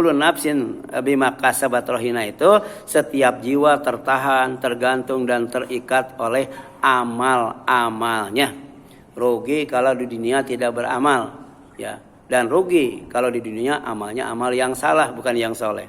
kullu nafsin bima kasabat rahina itu setiap jiwa tertahan, tergantung dan terikat oleh amal-amalnya. Rugi kalau di dunia tidak beramal, ya. Dan rugi kalau di dunia amalnya amal yang salah, bukan yang soleh.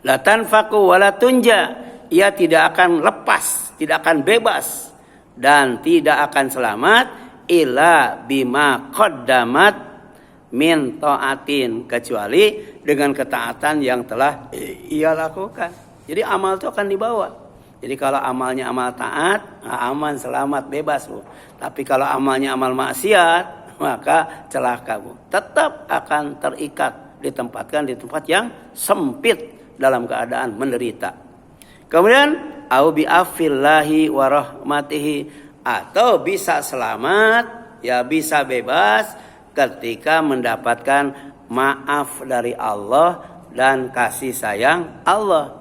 La tanfaqu wa la tunja, ia tidak akan lepas, tidak akan bebas dan tidak akan selamat illa bima qaddamat min taatin, kecuali dengan ketaatan yang telah ia lakukan. Jadi amal itu akan dibawa. Jadi kalau amalnya amal taat, aman, selamat, bebas, Bu. Tapi kalau amalnya amal maksiat, maka celaka, Bu. Tetap akan terikat, ditempatkan di tempat yang sempit dalam keadaan menderita. Kemudian au bi afillahi wa rahmatihi, atau bisa selamat, ya bisa bebas ketika mendapatkan maaf dari Allah dan kasih sayang Allah.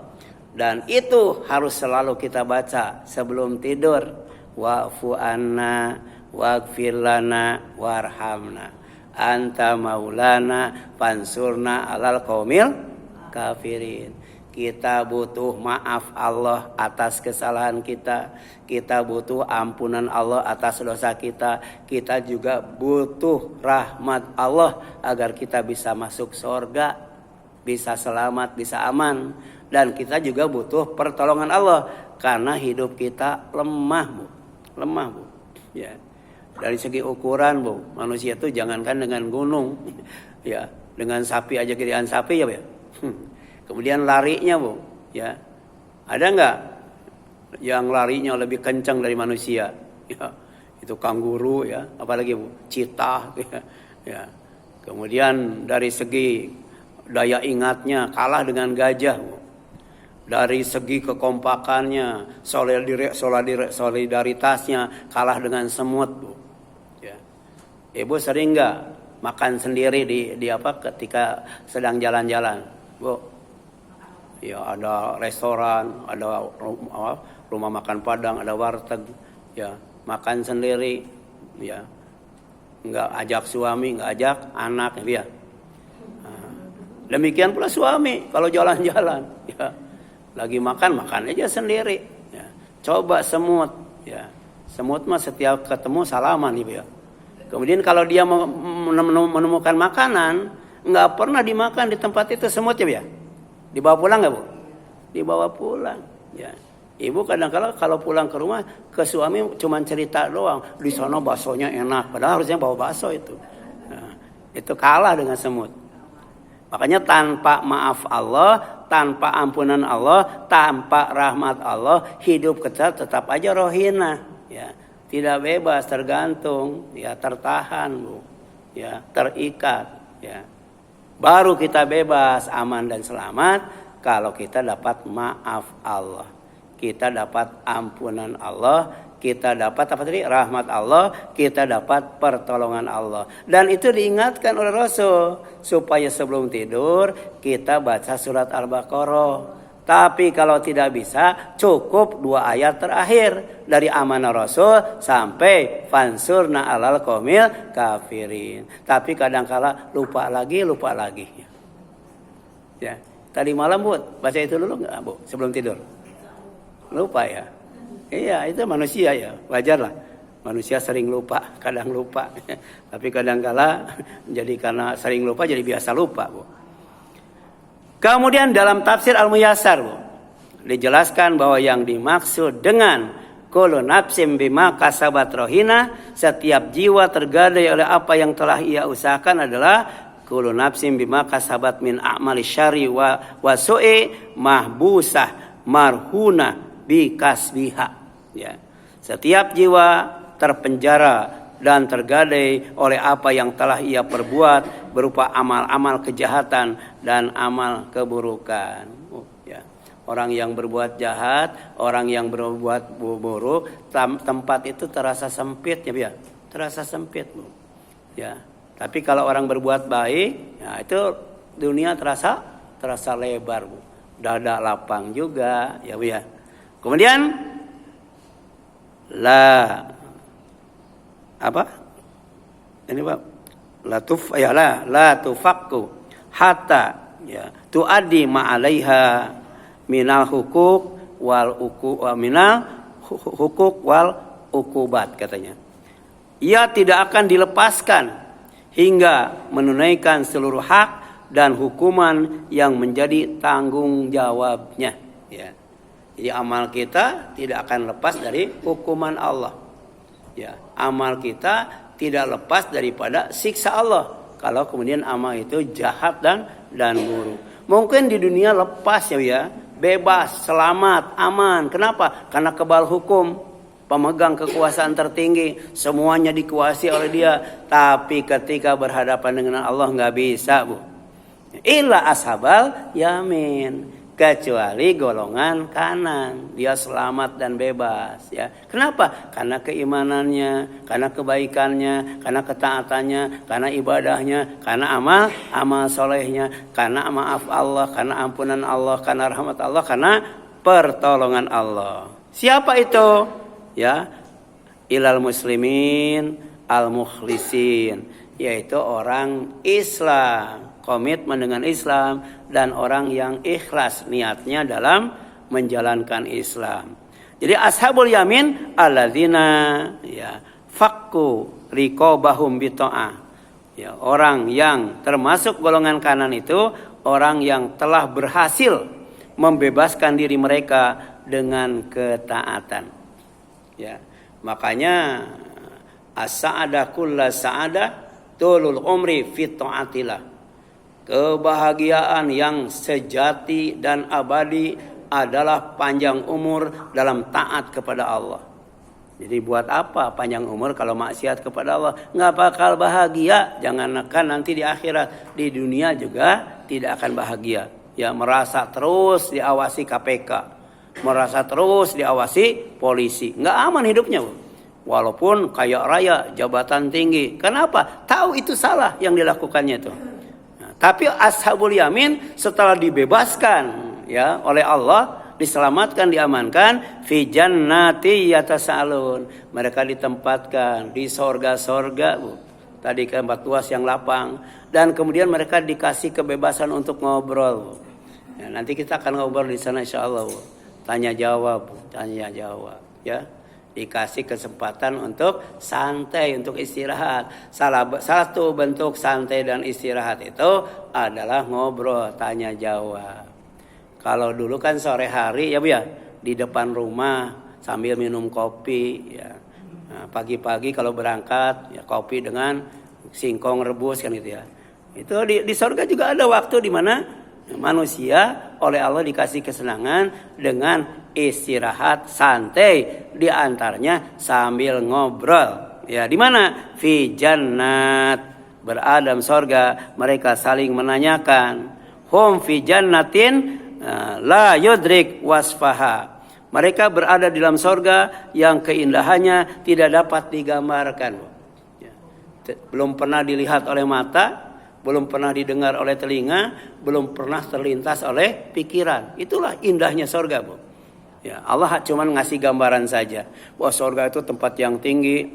Dan itu harus selalu kita baca sebelum tidur. Wa'fu anna waghfir lana warhamna anta maulana fansurna alal qaumil kafirin. Kita butuh maaf Allah atas kesalahan kita. Kita butuh ampunan Allah atas dosa kita. Kita juga butuh rahmat Allah agar kita bisa masuk surga, bisa selamat, bisa aman. Dan kita juga butuh pertolongan Allah karena hidup kita lemah, Bu. Lemah, Bu. Ya. Dari segi ukuran, Bu, manusia itu jangankan dengan gunung, ya, dengan sapi aja gedean sapi, ya, Bu. Kemudian larinya, Bu, ya. Ada enggak yang larinya lebih kencang dari manusia? Ya, itu kanguru, ya, apalagi, Bu, citah, ya. Ya. Kemudian dari segi daya ingatnya kalah dengan gajah, Bu. Dari segi kekompakannya, solidaritasnya kalah dengan semut, Bu. Ya. Ibu sering nggak makan sendiri di apa ketika sedang jalan-jalan, Bu? Ya, ada restoran, ada rumah makan Padang, ada warteg, ya, makan sendiri, ya. Nggak ajak suami, nggak ajak anak, ya. Nah, demikian pula suami kalau jalan-jalan, ya. Lagi makan aja sendiri, ya. Coba semut, ya. Semut mah setiap ketemu salaman, ya. Kemudian kalau dia menemukan makanan, nggak pernah dimakan di tempat itu semut, ya. Dibawa pulang nggak, Bu? Dibawa pulang, ya. Ibu kadang-kadang kalau pulang ke rumah ke suami cuma cerita doang, di sana baksonya enak, padahal harusnya bawa bakso itu. Nah, itu kalah dengan semut. Makanya tanpa maaf Allah, tanpa ampunan Allah, tanpa rahmat Allah, hidup kita tetap aja rohina, ya. Tidak bebas, tergantung, ya, tertahan, Bu. Ya, terikat, ya. Baru kita bebas, aman dan selamat kalau kita dapat maaf Allah. Kita dapat ampunan Allah, kita dapat apa tadi? Rahmat Allah, kita dapat pertolongan Allah. Dan itu diingatkan oleh Rasul supaya sebelum tidur kita baca surat Al-Baqarah. Tapi kalau tidak bisa, cukup 2 ayat terakhir dari amanah Rasul sampai fansurna alal qaumil kafirin. Tapi kadang-kala lupa lagi. Ya, tadi malam, Bu, baca itu dulu enggak, Bu, sebelum tidur? Lupa, ya. Iya, itu manusia, ya, wajar lah. Manusia sering lupa, kadang lupa. Tapi kadang-kala jadi karena sering lupa jadi biasa lupa, Bu. Kemudian dalam tafsir Al-Muyassar, Bu, dijelaskan bahwa yang dimaksud dengan kullu nafsin bima kasabat rahina, setiap jiwa tergadai oleh apa yang telah ia usahakan adalah kullu nafsin bima kasabat min a'mali syari wa su'i mahbusah marhuna bi kasbiha, ya. Setiap jiwa terpenjara dan tergadai oleh apa yang telah ia perbuat berupa amal-amal kejahatan dan amal keburukan. Ya. Orang yang berbuat jahat, orang yang berbuat buruk, tempat itu terasa sempit, ya, terasa sempit, Bu. Ya. Tapi kalau orang berbuat baik, ya, itu dunia terasa lebar, Bu. Dada lapang juga, ya, Bu, ya. Kemudian ini, Pak, la tufakku hatta ya, tuaddi ma'alaiha minal hukuk wal ukubat katanya. Ia tidak akan dilepaskan hingga menunaikan seluruh hak dan hukuman yang menjadi tanggung jawabnya. Ya. Jadi amal kita tidak akan lepas dari hukuman Allah. Ya, amal kita tidak lepas daripada siksa Allah. Kalau kemudian amal itu jahat dan buruk. Mungkin di dunia lepas ya, bebas, selamat, aman. Kenapa? Karena kebal hukum, pemegang kekuasaan tertinggi, semuanya dikuasai oleh dia. Tapi ketika berhadapan dengan Allah nggak bisa, Bu. Illa ashabal yamin, kecuali golongan kanan, dia selamat dan bebas ya. Kenapa? Karena keimanannya, karena kebaikannya, karena ketaatannya, karena ibadahnya, karena amal solehnya, karena maaf Allah, karena ampunan Allah, karena rahmat Allah, karena pertolongan Allah. Siapa itu? Ya, ilal muslimin al mukhlisin, yaitu orang Islam, komitmen dengan Islam, dan orang yang ikhlas niatnya dalam menjalankan Islam. Jadi ashabul yamin alladzina ya fakku riqabahum bita'ah. Ya, orang yang termasuk golongan kanan itu orang yang telah berhasil membebaskan diri mereka dengan ketaatan. Ya, makanya as-sa'adah kulla sa'adah tulul umri fit ta'atillah. Kebahagiaan yang sejati dan abadi adalah panjang umur dalam taat kepada Allah. Jadi buat apa panjang umur kalau maksiat kepada Allah? Nggak bakal bahagia. Jangankan nanti di akhirat, di dunia juga tidak akan bahagia. Ya, merasa terus diawasi KPK, merasa terus diawasi polisi. Nggak aman hidupnya, Bu. Walaupun kaya raya, jabatan tinggi. Kenapa? Tahu itu salah yang dilakukannya itu. Tapi ashabul yamin setelah dibebaskan ya oleh Allah, diselamatkan, diamankan, fi jannati yatasalun. Mereka ditempatkan di sorga-sorga, Bu. Tadi ke tempat luas yang lapang, dan kemudian mereka dikasih kebebasan untuk ngobrol, Bu. Ya, nanti kita akan ngobrol di sana insyaallah, Bu. Tanya jawab, Bu. Tanya jawab, ya. Dikasih kesempatan untuk santai, untuk istirahat. Salah satu bentuk santai dan istirahat itu adalah ngobrol, tanya jawab. Kalau dulu kan sore hari ya Bu ya, di depan rumah sambil minum kopi ya. Nah, pagi-pagi kalau berangkat ya kopi dengan singkong rebus kan gitu ya. Itu di surga juga ada waktu di mana manusia oleh Allah dikasih kesenangan dengan istirahat santai, di antaranya sambil ngobrol. Ya, di mana? Fi jannat, berada di sorga, mereka saling menanyakan. Hum fi jannatin la yudrik wasfaha. Mereka berada di dalam sorga yang keindahannya tidak dapat digambarkan. Ya. Belum pernah dilihat oleh mata, belum pernah didengar oleh telinga, belum pernah terlintas oleh pikiran. Itulah indahnya sorga, Bu. Ya, Allah cuma ngasih gambaran saja bahwa surga itu tempat yang tinggi,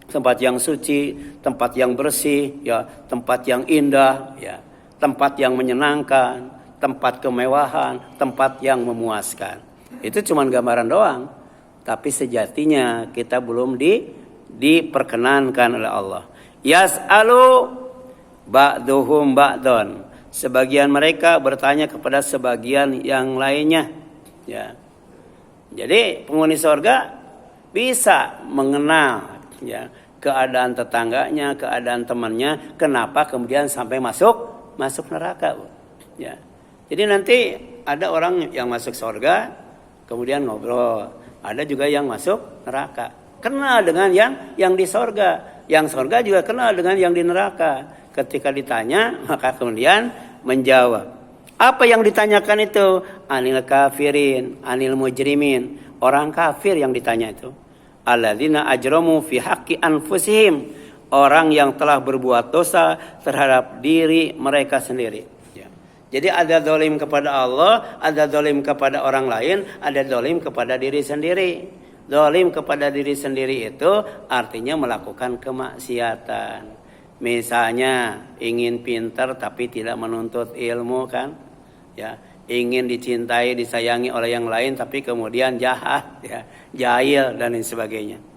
tempat yang suci, tempat yang bersih, ya, tempat yang indah, ya, tempat yang menyenangkan, tempat kemewahan, tempat yang memuaskan. Itu cuma gambaran doang, tapi sejatinya kita belum diperkenankan oleh Allah. Yas'alu ba'duhum ba'don. Sebagian mereka bertanya kepada sebagian yang lainnya, ya. Jadi penghuni surga bisa mengenal ya keadaan tetangganya, keadaan temannya, kenapa kemudian sampai masuk neraka, Bu. Ya. Jadi nanti ada orang yang masuk surga kemudian ngobrol, ada juga yang masuk neraka. Kenal dengan yang di surga, yang surga juga kenal dengan yang di neraka. Ketika ditanya maka kemudian menjawab. Apa yang ditanyakan itu? Anil kafirin, anil mujrimin. Orang kafir yang ditanya itu. Alladzina ajramu fi haqqi anfusihim. Orang yang telah berbuat dosa terhadap diri mereka sendiri. Ya. Jadi ada zalim kepada Allah, ada zalim kepada orang lain, ada zalim kepada diri sendiri. Zalim kepada diri sendiri itu artinya melakukan kemaksiatan. Misalnya ingin pintar tapi tidak menuntut ilmu kan, ya, ingin dicintai disayangi oleh yang lain tapi kemudian jahat, ya, jahil dan lain sebagainya.